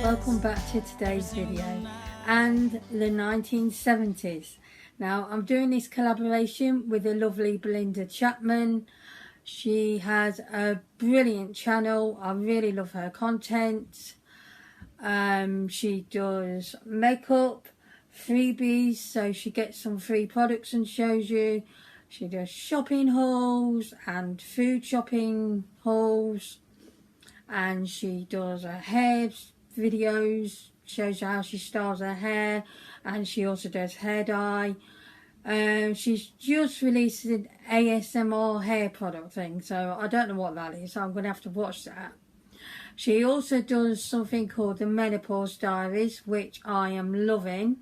welcome back to today's video and the 1970s. Now I'm doing this collaboration with the lovely Belinda Chapman. She has a brilliant channel. I really love her content. She does makeup, freebies, so she gets some free products and shows you. She does shopping hauls and food shopping hauls, and she does her hair videos, shows you how she styles her hair, and she also does hair dye. She's just released an ASMR hair product thing, so I don't know what that is, so I'm going to have to watch that. She also does something called the Menopause Diaries, which I am loving.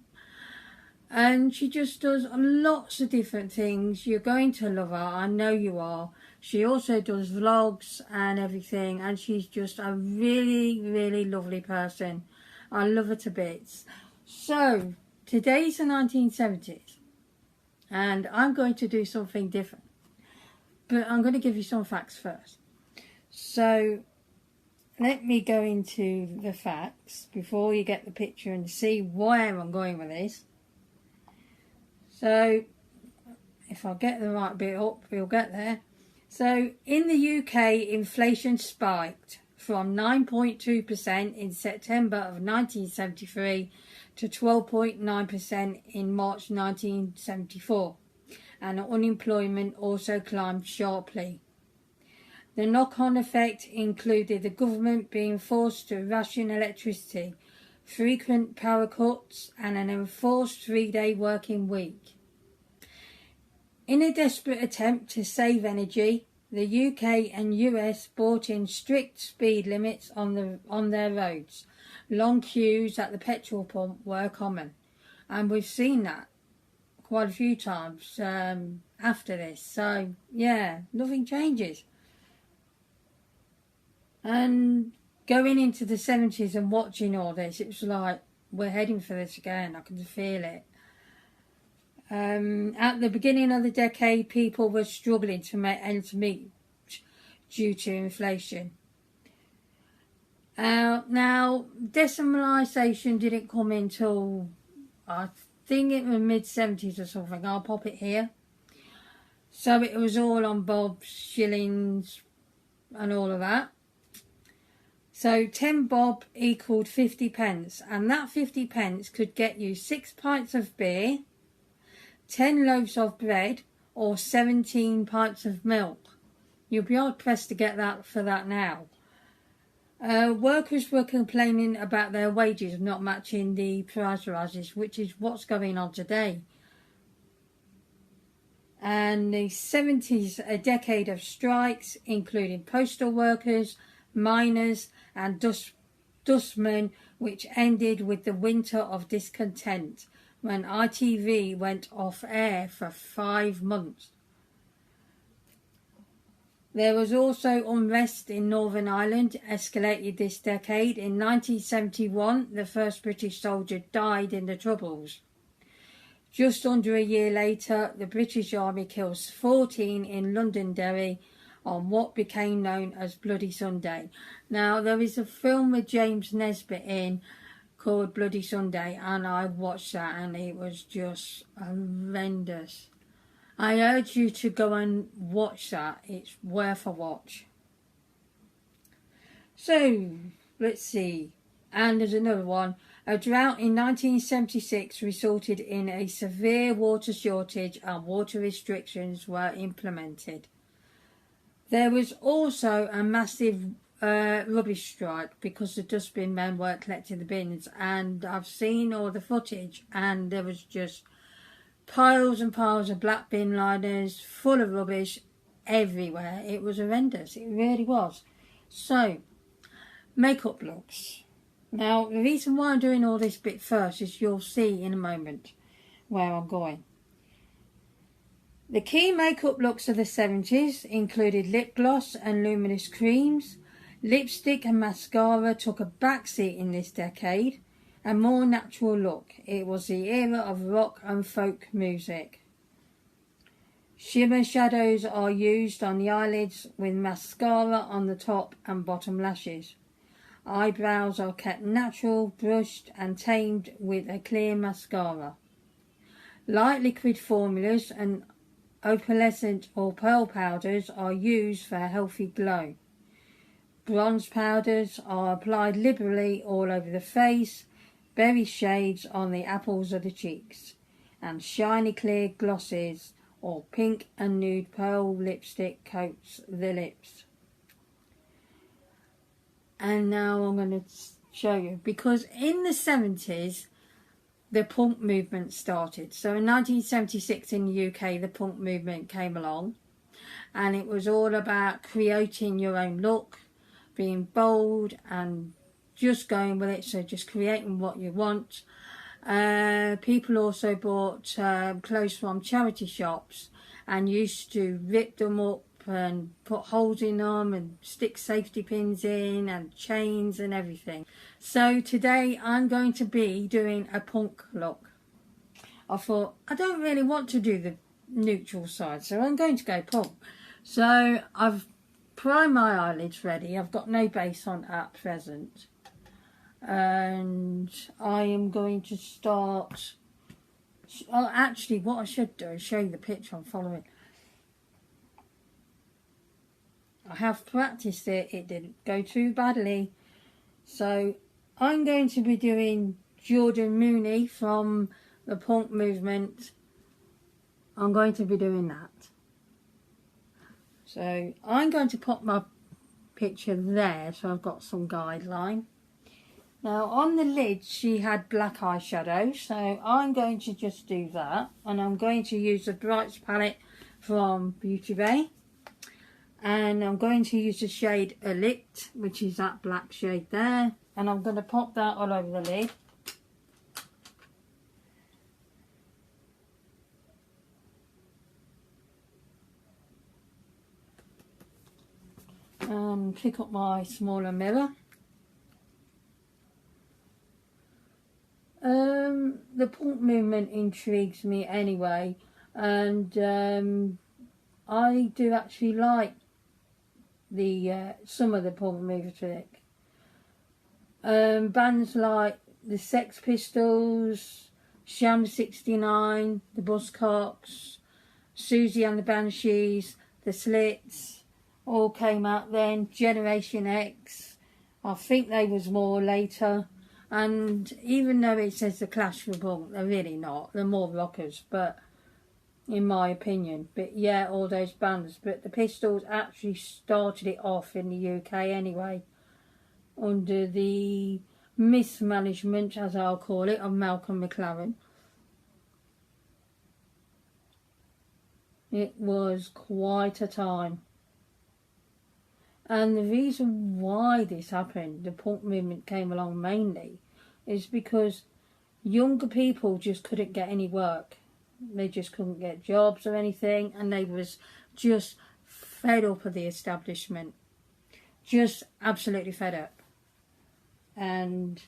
And she just does lots of different things. You're going to love her, I know you are. She also does vlogs and everything, and she's just a really lovely person. I love her to bits. So today's the 1970s, and I'm going to do something different, but I'm going to give you some facts first. So let me go into the facts before you get the picture and see where I'm going with this. So if I get the right bit up, we'll get there. So in the UK, inflation spiked from 9.2% in September of 1973 to 12.9% in March 1974, and unemployment also climbed sharply. The knock-on effect included the government being forced to ration electricity, frequent power cuts, and an enforced 3-day working week. In a desperate attempt to save energy, the UK and US brought in strict speed limits on their roads. Long queues at the petrol pump were common, and we've seen that quite a few times after this. So yeah, nothing changes. And going into the 70s and watching all this, it was like, we're heading for this again. I can feel it. At the beginning of the decade, people were struggling to make ends meet due to inflation. Now, decimalisation didn't come until, I think it was mid-70s or something. I'll pop it here. So it was all on bobs, shillings and all of that. So 10 bob equaled 50 pence, and that 50 pence could get you 6 pints of beer, 10 loaves of bread, or 17 pints of milk. You'll be hard pressed to get that for that now. Workers were complaining about their wages not matching the price rises, which is what's going on today. And the 70s, a decade of strikes, including postal workers, miners and dustmen, which ended with the winter of discontent, when ITV went off air for 5 months. There was also unrest in Northern Ireland, escalated this decade. In 1971, the first British soldier died in the Troubles. Just under a year later, the British Army kills 14 in Londonderry on what became known as Bloody Sunday. Now, there is a film with James Nesbitt in called Bloody Sunday, and I watched that and it was just horrendous. I urge you to go and watch that. It's worth a watch. So, let's see. And there's another one. A drought in 1976 resulted in a severe water shortage and water restrictions were implemented. There was also a massive rubbish strike because the dustbin men weren't collecting the bins, and I've seen all the footage, and there was just piles and piles of black bin liners full of rubbish everywhere. It was horrendous, it really was. So, makeup looks. Now, the reason why I'm doing all this bit first is you'll see in a moment where I'm going. The key makeup looks of the 70s included lip gloss and luminous creams. Lipstick and mascara took a backseat in this decade. A more natural look. It was the era of rock and folk music. Shimmer shadows are used on the eyelids with mascara on the top and bottom lashes. Eyebrows are kept natural, brushed and tamed with a clear mascara. Light liquid formulas and opalescent or pearl powders are used for a healthy glow. Bronze powders are applied liberally all over the face, berry shades on the apples of the cheeks, and shiny clear glosses or pink and nude pearl lipstick coats the lips. And now I'm going to show you, because in the 70s the punk movement started. So in 1976 in the UK the punk movement came along, and it was all about creating your own look, being bold and just going with it, so just creating what you want. People also bought clothes from charity shops and used to rip them up and put holes in them and stick safety pins in and chains and everything. So today I'm going to be doing a punk look. I thought I don't really want to do the neutral side, so I'm going to go punk. So I've primed my eyelids ready. I've got no base on at present, and I am going to start. Oh, actually what I should do is show you the picture I'm following. I have practiced it, it didn't go too badly. So I'm going to be doing Jordan Mooney from the punk movement. I'm going to be doing that. So I'm going to pop my picture there so I've got some guideline. Now on the lid she had black eyeshadow, so I'm going to just do that, and I'm going to use the Brights palette from Beauty Bay, and I'm going to use the shade Elite, which is that black shade there, and I'm going to pop that all over the lid. And pick up my smaller mirror. The punk movement intrigues me anyway, and I do actually like the some of the punk music. Bands like the Sex Pistols, Sham 69, the Buzzcocks, Susie and the Banshees, the Slits, all came out then. Generation X, I think they was more later. And even though it says the Clash were punk, they're really not. They're more rockers, but in my opinion. But yeah, all those bands. But the Pistols actually started it off in the UK anyway, under the mismanagement, as I'll call it, of Malcolm McLaren. It was quite a time. And the reason why this happened, the punk movement came along mainly, is because younger people just couldn't get any work. They just couldn't get jobs or anything, and they was just fed up of the establishment. Just absolutely fed up. And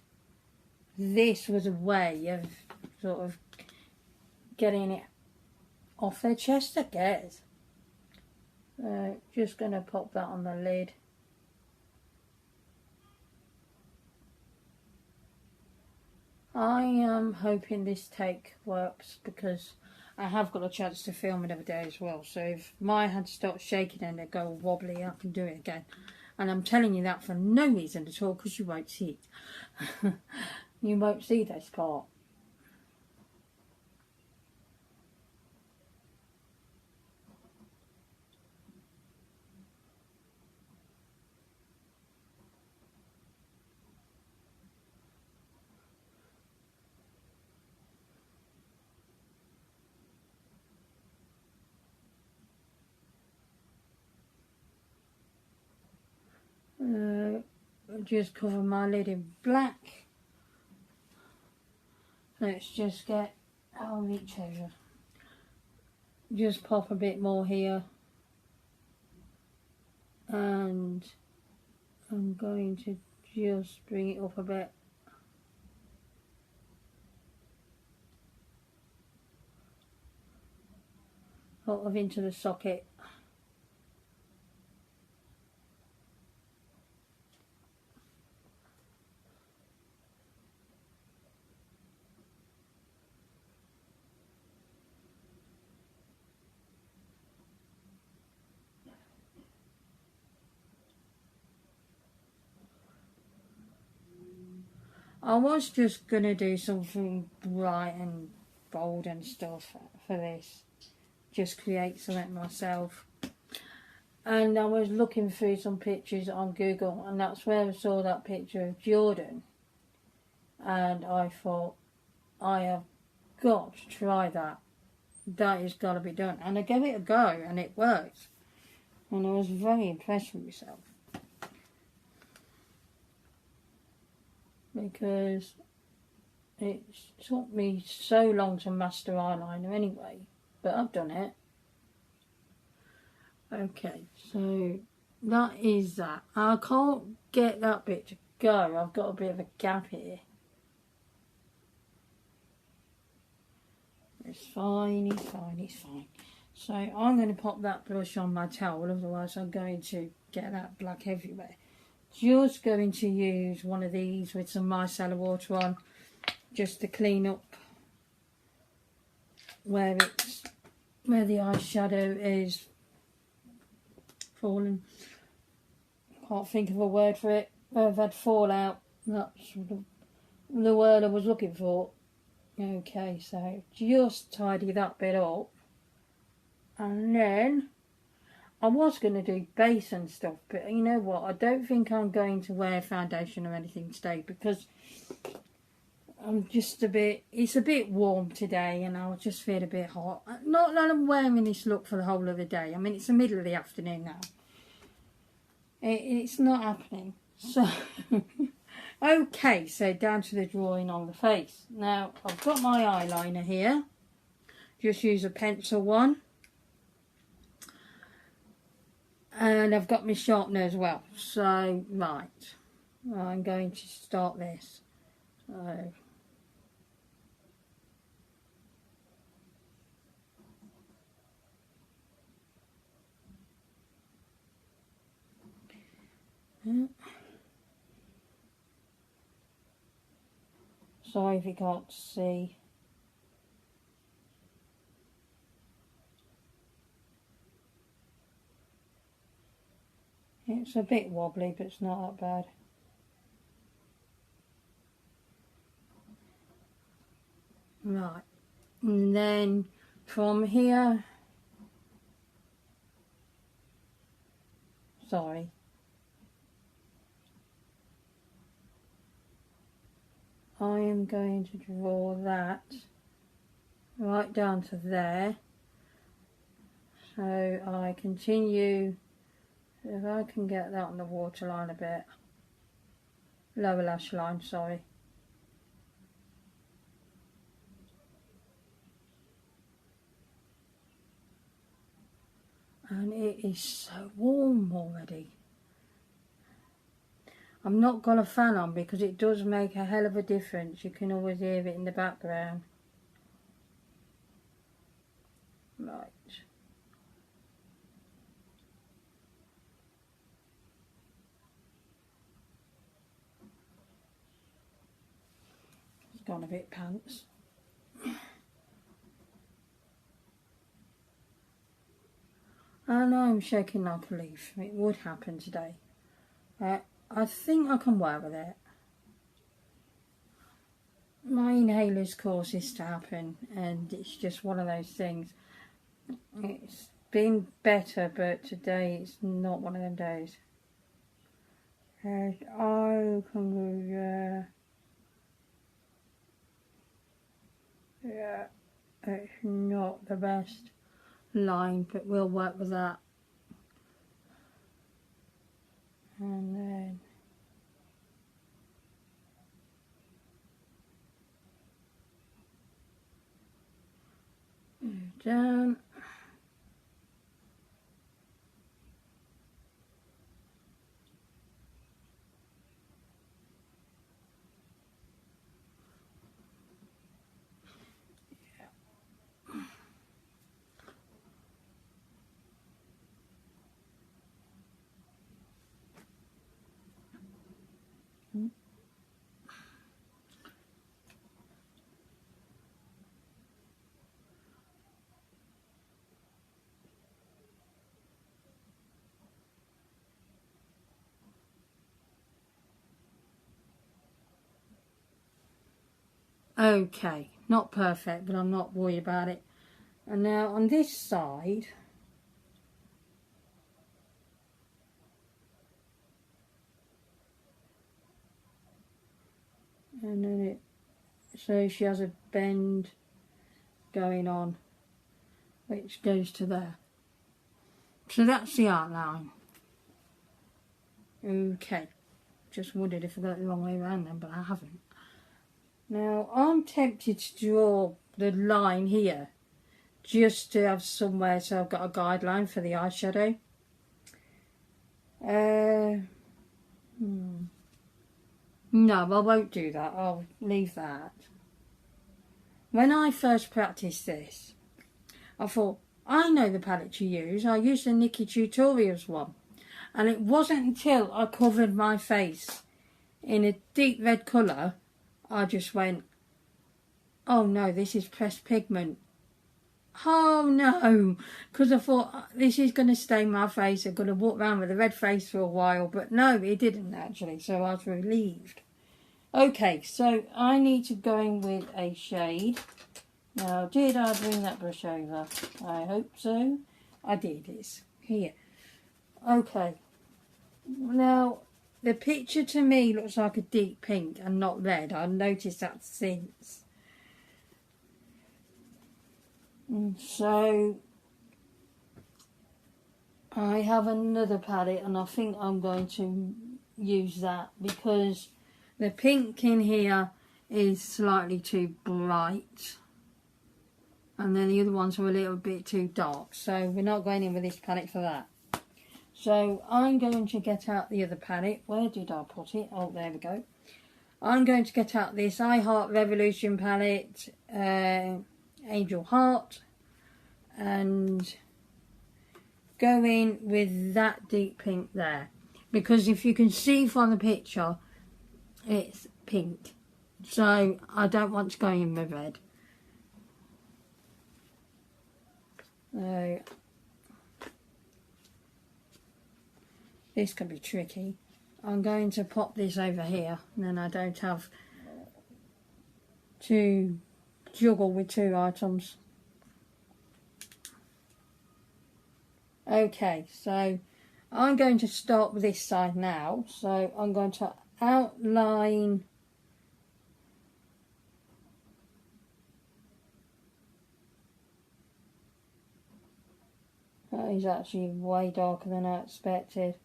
this was a way of sort of getting it off their chest, I guess. Just going to pop that on the lid. I am hoping this take works, because I have got a chance to film another day as well. So if my hand starts shaking and it go wobbly, I can do it again. And I'm telling you that for no reason at all, because you won't see it. You won't see this part. Just cover my lid in black. Let's just get, I'll reach over. Just pop a bit more here. And I'm going to just bring it up a bit. Sort of into the socket. I was just going to do something bright and bold and stuff for this. Just create something myself. And I was looking through some pictures on Google, and that's where I saw that picture of Jordan. And I thought, I have got to try that. That has got to be done. And I gave it a go, and it worked. And I was very impressed with myself. Because it took me so long to master eyeliner anyway. But I've done it. Okay, so that is that. I can't get that bit to go. I've got a bit of a gap here. It's fine, it's fine, it's fine. So I'm going to pop that blush on my towel, otherwise I'm going to get that black everywhere. Just going to use one of these with some micellar water on, just to clean up where the eyeshadow is fallen. Can't think of a word for it. I've had fallout. That's the word I was looking for. Okay, so just tidy that bit up. And then I was going to do base and stuff, but you know what? I don't think I'm going to wear foundation or anything today because I'm just it's a bit warm today and I'll just feel a bit hot. Not that I'm wearing this look for the whole of the day. I mean, it's the middle of the afternoon now. It's not happening. So, okay, so down to the drawing on the face. Now, I've got my eyeliner here. Just use a pencil one. And I've got my sharpener as well. So, right. I'm going to start this. So, sorry if you can't see. It's a bit wobbly, but it's not that bad. Right, and then from here, sorry, I am going to draw that right down to there. So I continue, if I can get that on the waterline a bit, lower lash line, sorry. And it is so warm already. I'm not got a fan on because it does make a hell of a difference. You can always hear it in the background. Right. It's gone a bit pants. I know I'm shaking like a leaf. It would happen today. I think I can work with it. My inhalers cause this to happen, and it's just one of those things. It's been better, but today it's not one of them days. And I can go there. Yeah, it's not the best line, but we'll work with that. And then down. Okay, not perfect, but I'm not worried about it. And now on this side, and then it, so she has a bend going on, which goes to there. So that's the outline. Okay, just wondered if I got it the wrong way around then, but I haven't. Now I'm tempted to draw the line here, just to have somewhere so I've got a guideline for the eyeshadow. No, I won't do that. I'll leave that. When I first practiced this, I thought, I know the palette to use. I used the Nikki Tutorials one. And it wasn't until I covered my face in a deep red colour, I just went, oh no, this is pressed pigment. Oh no, because I thought this is going to stain my face. I'm going to walk around with a red face for a while, but no, it didn't actually, so I was relieved. Okay, so I need to go in with a shade. Now, did I bring that brush over? I hope so. I did, it's here. Okay, now the picture to me looks like a deep pink and not red. I've noticed that since. So I have another palette and I think I'm going to use that because the pink in here is slightly too bright and then the other ones are a little bit too dark, so we're not going in with this palette for that. So I'm going to get out the other palette. Where did I put it? Oh, there we go. I'm going to get out this I Heart Revolution palette, Angel Heart, and go in with that deep pink there, because if you can see from the picture it's pink, so I don't want to go in with red. So this could be tricky. I'm going to pop this over here and then I don't have to juggle with two items. Okay, so I'm going to start with this side now. So I'm going to outline that is actually way darker than I expected.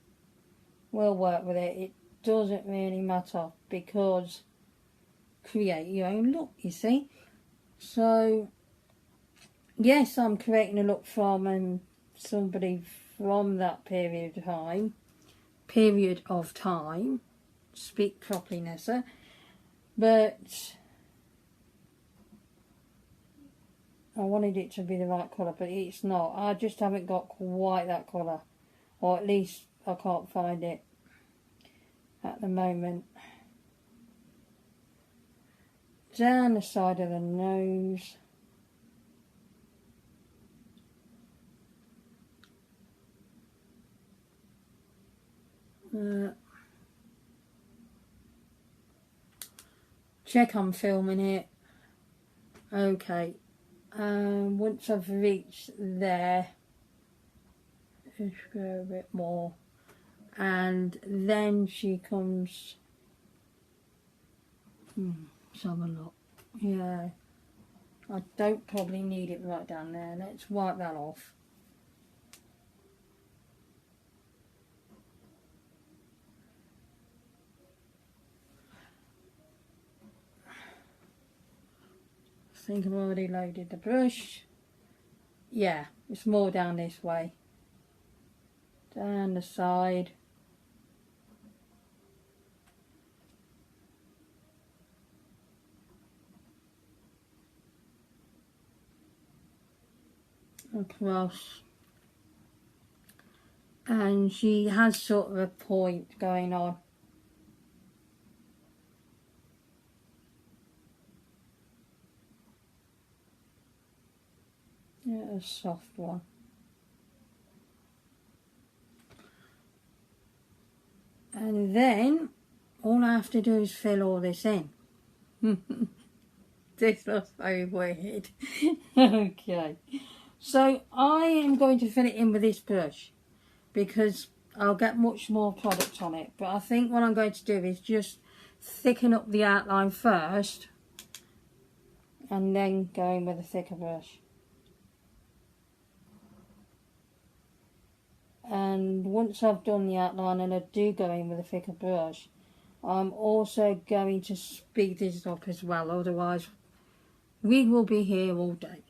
We'll work with it. It doesn't really matter because create your own look, you see. So yes, I'm creating a look from somebody from that period of time, speak properly, Nessa, but I wanted it to be the right colour, but it's not. I just haven't got quite that colour, or at least I can't find it at the moment. Down the side of the nose. Check I'm filming it. Okay. Once I've reached there, just go a bit more, and then she comes. Let's have a look. Yeah, I don't probably need it right down there. Let's wipe that off. I think I've already loaded the brush. Yeah, it's more down this way. Down the side. Across. And she has sort of a point going on. Yeah, a soft one. And then all I have to do is fill all this in. This looks very weird. Okay. So I am going to fill it in with this brush because I'll get much more product on it. But I think what I'm going to do is just thicken up the outline first and then go in with a thicker brush. And once I've done the outline and I do go in with a thicker brush, I'm also going to speed this up as well, otherwise we will be here all day.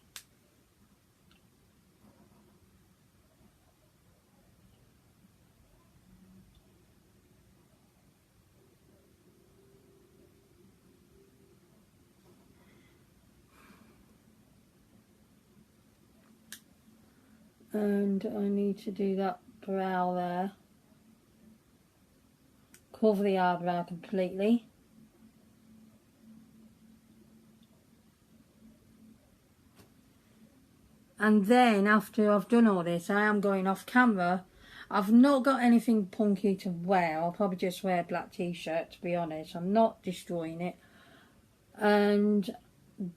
And I need to do that brow there. Cover the eyebrow completely. And then after I've done all this, I am going off camera. I've not got anything punky to wear. I'll probably just wear a black t-shirt, to be honest. I'm not destroying it. And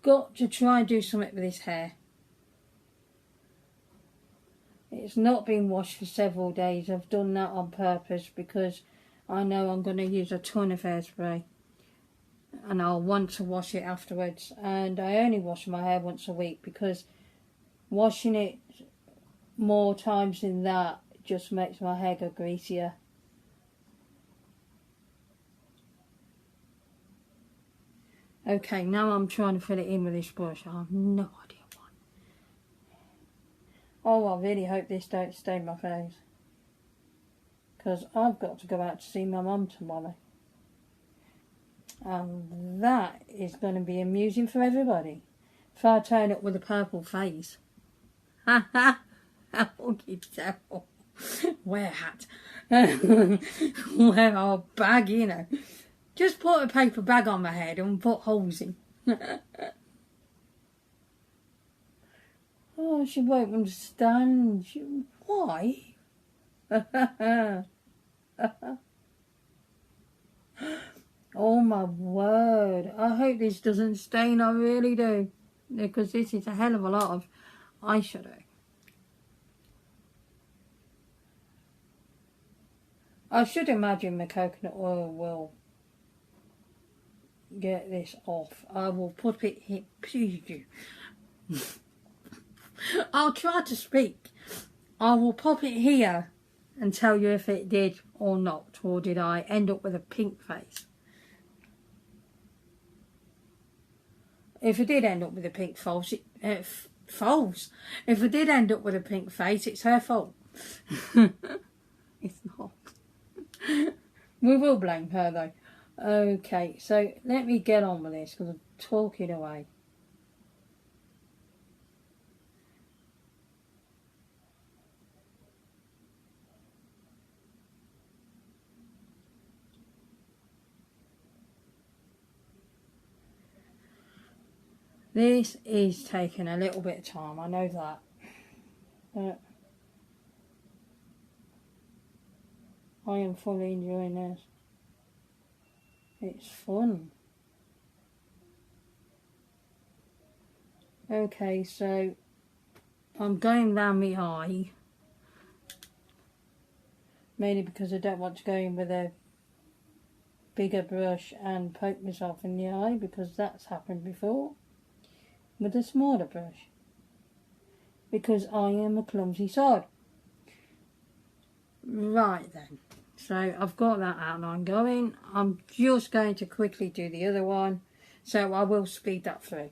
got to try and do something with this hair. It's not been washed for several days. I've done that on purpose because I know I'm going to use a ton of hairspray. And I'll want to wash it afterwards. And I only wash my hair once a week because washing it more times than that just makes my hair go greasier. Okay, now I'm trying to fill it in with this brush. I have no idea why. Oh, I really hope this don't stain my face. Because I've got to go out to see my mum tomorrow. And that is going to be amusing for everybody. If I turn up with a purple face. Ha ha! How you tell? Wear a hat. Wear a bag, you know. Just put a paper bag on my head and put holes in. Oh, she won't understand. Why? Oh my word. I hope this doesn't stain. I really do. Because this is a hell of a lot of eyeshadow. I should imagine the coconut oil will get this off. I will put it here. I'll try to speak. I will pop it here and tell you if it did or not, or did I end up with a pink face. If I did end up with a pink false, if I did end up with a pink face, it's her fault. It's not. We will blame her though. Okay, so let me get on with this because I'm talking away. This is taking a little bit of time, I know that. But I am fully enjoying this. It's fun. Okay, so I'm going round my eye. Mainly because I don't want to go in with a bigger brush and poke myself in the eye, because that's happened before. With a smaller brush. Because I am a clumsy sod. Right then. So I've got that outline going. I'm just going to quickly do the other one. So I will speed that through.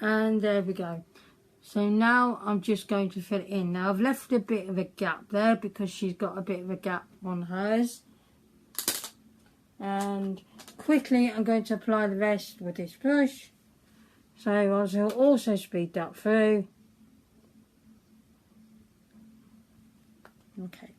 And there we go. So now I'm just going to fill it in. Now I've left a bit of a gap there because she's got a bit of a gap on hers. And quickly I'm going to apply the rest with this brush. So I will also speed that through. Okay.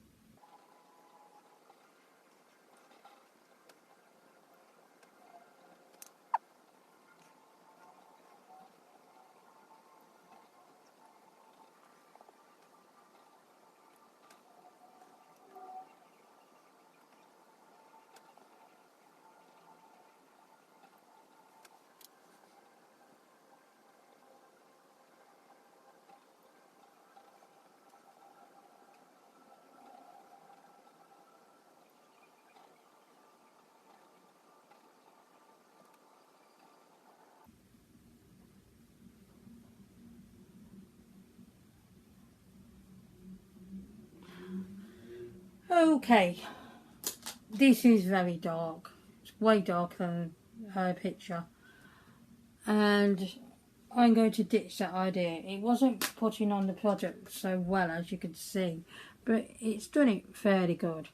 Okay, this is very dark. It's way darker than her picture. And I'm going to ditch that idea. It wasn't putting on the project so well, as you can see, but it's done it fairly good.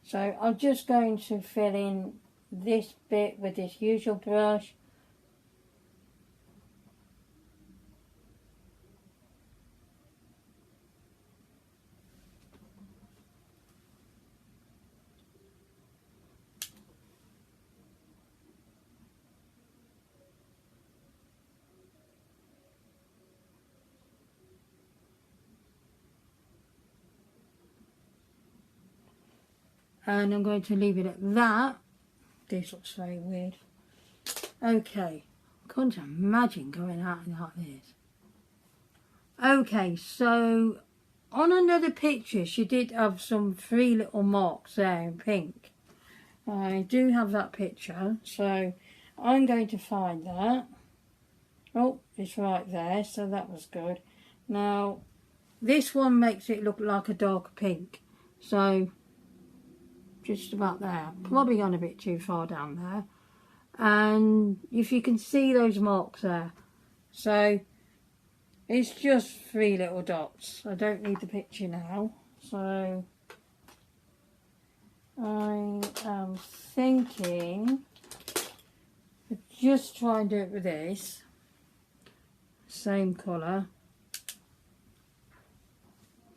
So I'm just going to fill in this bit with this usual brush. And I'm going to leave it at that. This looks very weird. Okay, I can't imagine going out like this. Okay, so on another picture she did have some 3 little marks there in pink. I do have that picture, so I'm going to find that. Oh, it's right there, so that was good. Now, this one makes it look like a dark pink, so just about there. Probably gone a bit too far down there. And if you can see those marks there, so it's just 3 little dots. I don't need the picture now, so I am thinking just try and do it with this same colour.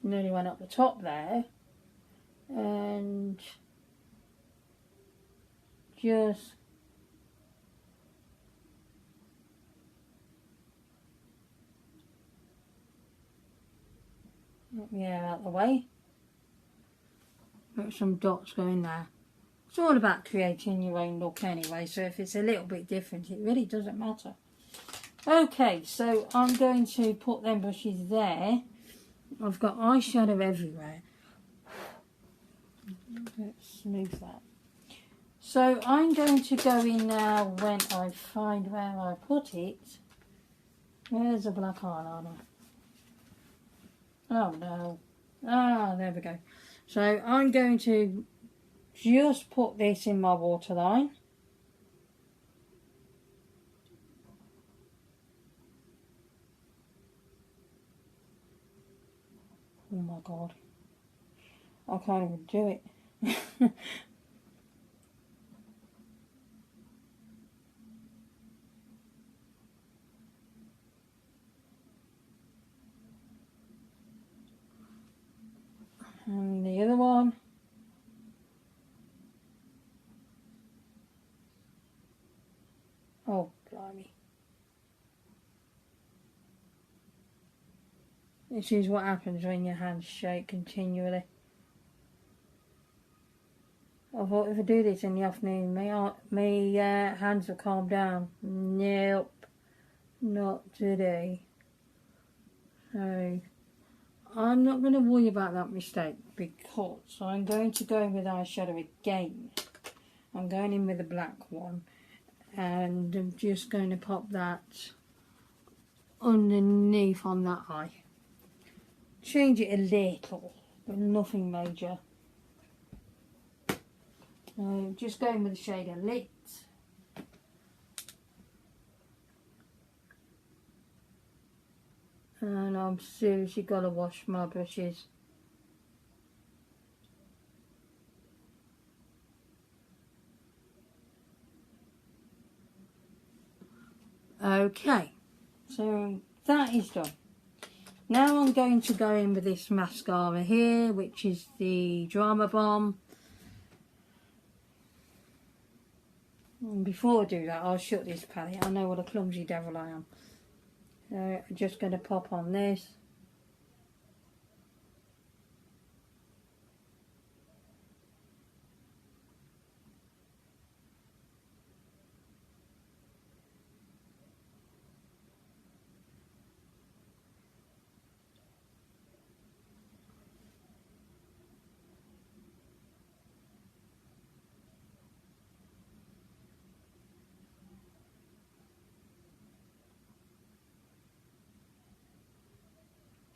Nearly went up the top there, and just get me out of the way. Put some dots going there. It's all about creating your own look anyway, so if it's a little bit different it really doesn't matter. Okay, so I'm going to put them brushes there. I've got eyeshadow everywhere. Let's smooth that. So I'm going to go in now when I find where I put it. Where's the black eyeliner? Oh no. Ah, there we go. So I'm going to just put this in my waterline. Oh my god. I can't even do it. And the other one. Oh, blimey. This is what happens when your hands shake continually. I thought if I do this in the afternoon, my hands will calm down. Nope, not today. So I'm not going to worry about that mistake because I'm going to go in with eyeshadow again. I'm going in with the black one, and I'm just going to pop that underneath on that eye. Change it a little, but nothing major. Just going with the shade of Lit. And I'm seriously got to wash my brushes. Okay, so that is done. Now I'm going to go in with this mascara here, which is the Drama Bomb. And before I do that, I'll shut this palette. I know what a clumsy devil I am. So I'm just going to pop on this.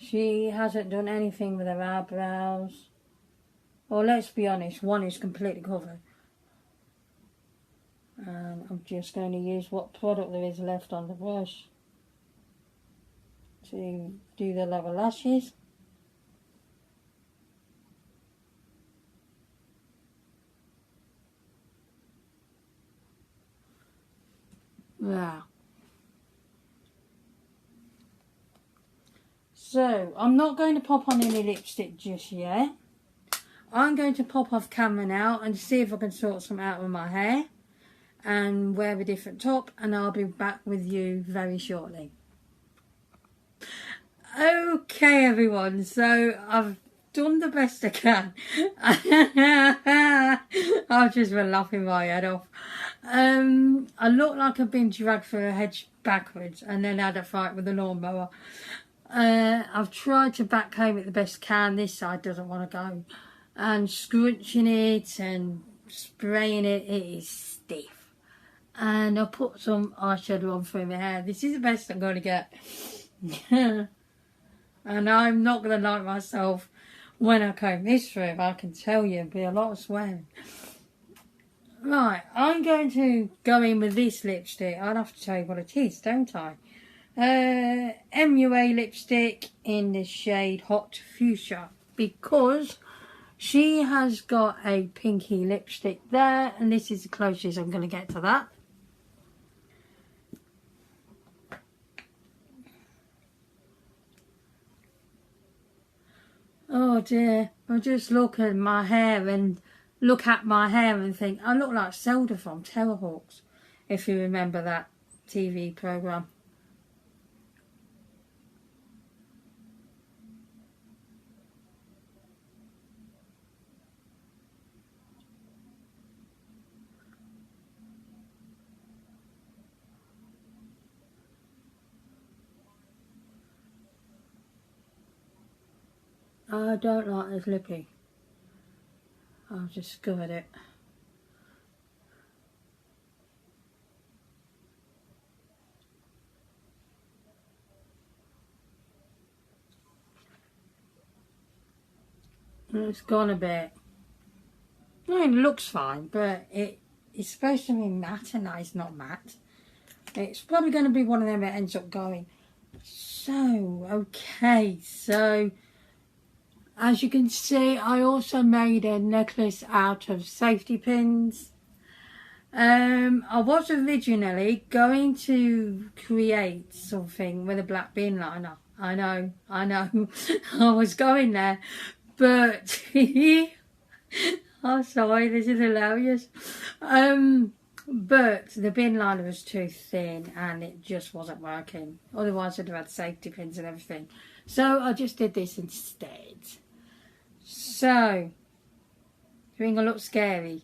She hasn't done anything with her eyebrows. Well, let's be honest, one is completely covered. And I'm just going to use what product there is left on the brush to do the lower lashes. Now, so I'm not going to pop on any lipstick just yet. I'm going to pop off camera now and see if I can sort some out with my hair and wear a different top, and I'll be back with you very shortly. Okay everyone, so I've done the best I can. I've just been laughing my head off. I look like I've been dragged through a hedge backwards and then had a fight with a lawnmower. I've tried to backcomb it the best I can. This side doesn't want to go. And scrunching it and spraying it, it is stiff. And I put some eyeshadow on through my hair. This is the best I'm going to get. And I'm not going to like myself when I comb this through. I can tell you, it'll be a lot of swearing. Right, I'm going to go in with this lipstick. I'll have to tell you what it is, don't I? MUA lipstick in the shade Hot Fuchsia, because she has got a pinky lipstick there, and this is the closest I'm going to get to that. Oh dear, I just look at my hair and think I look like Zelda from Terrorhawks, if you remember that TV programme. I don't like this lippy. I've discovered it. It's gone a bit. I mean, it looks fine, but it's supposed to be matte, and it's not matte. It's probably going to be one of them that ends up going. So, okay, so as you can see, I also made a necklace out of safety pins. I was originally going to create something with a black bin liner. I know, I was going there, but I'm sorry, this is hilarious. But the bin liner was too thin and it just wasn't working. Otherwise I'd have had safety pins and everything. So I just did this instead. So, doing a look scary.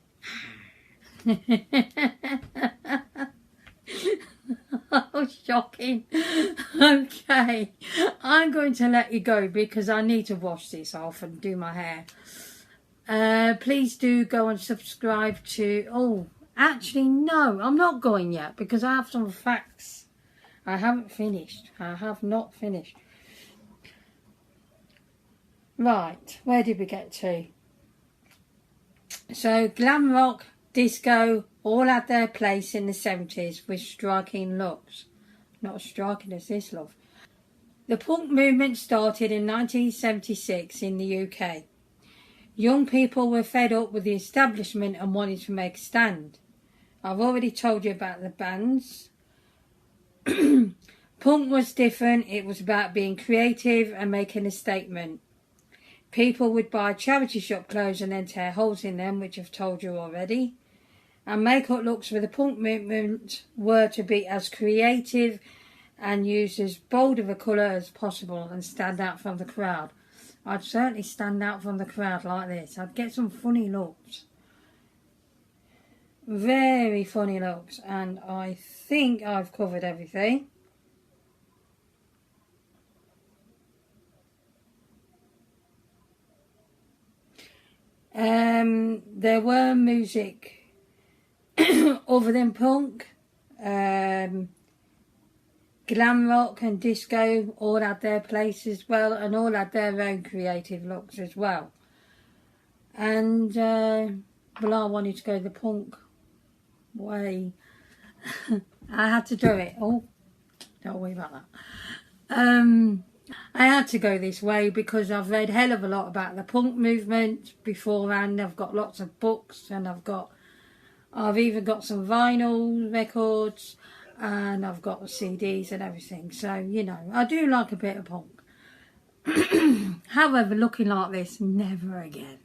Oh, shocking. Okay, I'm going to let you go because I need to wash this off and do my hair. Please do go and subscribe to... Oh, actually, no, I'm not going yet because I have some facts. I haven't finished. I have not finished. Right, where did we get to? So, glam rock, disco, all had their place in the 70s with striking looks. Not as striking as this, love. The punk movement started in 1976 in the UK. Young people were fed up with the establishment and wanted to make a stand. I've already told you about the bands. Punk was different. It was about being creative and making a statement. People would buy charity shop clothes and then tear holes in them, which I've told you already. And makeup looks for the punk movement were to be as creative and use as bold of a colour as possible and stand out from the crowd. I'd certainly stand out from the crowd like this. I'd get some funny looks. Very funny looks. And I think I've covered everything. There were music other than punk, glam rock and disco all had their place as well, and all had their own creative looks as well. And well, I wanted to go the punk way. I had to do it. Oh, don't worry about that. I had to go this way because I've read hell of a lot about the punk movement beforehand. I've got lots of books, and I've even got some vinyl records, and I've got the CDs and everything. So, you know, I do like a bit of punk. However, looking like this, never again.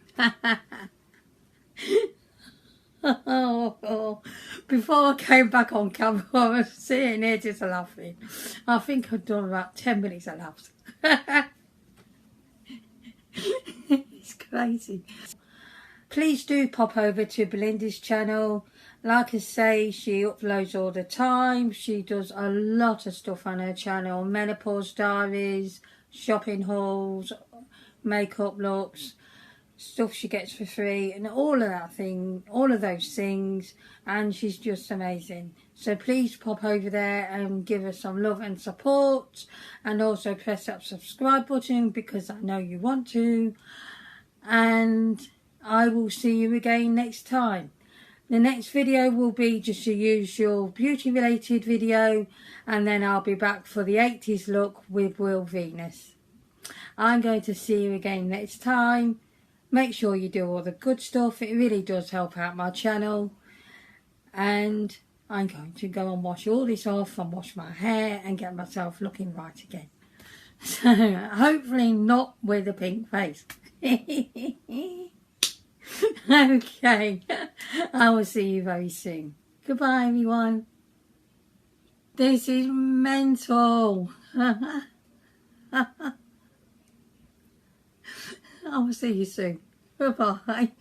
Before I came back on camera, I was sitting here just laughing. I think I've done about 10 minutes of laughs. It's crazy. Please do pop over to Belinda's channel. Like I say, she uploads all the time. She does a lot of stuff on her channel. Menopause diaries, shopping hauls, makeup looks, stuff she gets for free, and all of those things, and she's just amazing. So please pop over there and give her some love and support, and also press that subscribe button because I know you want to. And I will see you again next time. The next video will be just a usual beauty related video, and then I'll be back for the 80s look with Will Venus. I'm going to see you again next time. Make sure you do all the good stuff. It really does help out my channel. And I'm going to go and wash all this off and wash my hair and get myself looking right again. So hopefully not with a pink face. Okay. I will see you very soon. Goodbye, everyone. This is mental. I will see you soon. Bye-bye.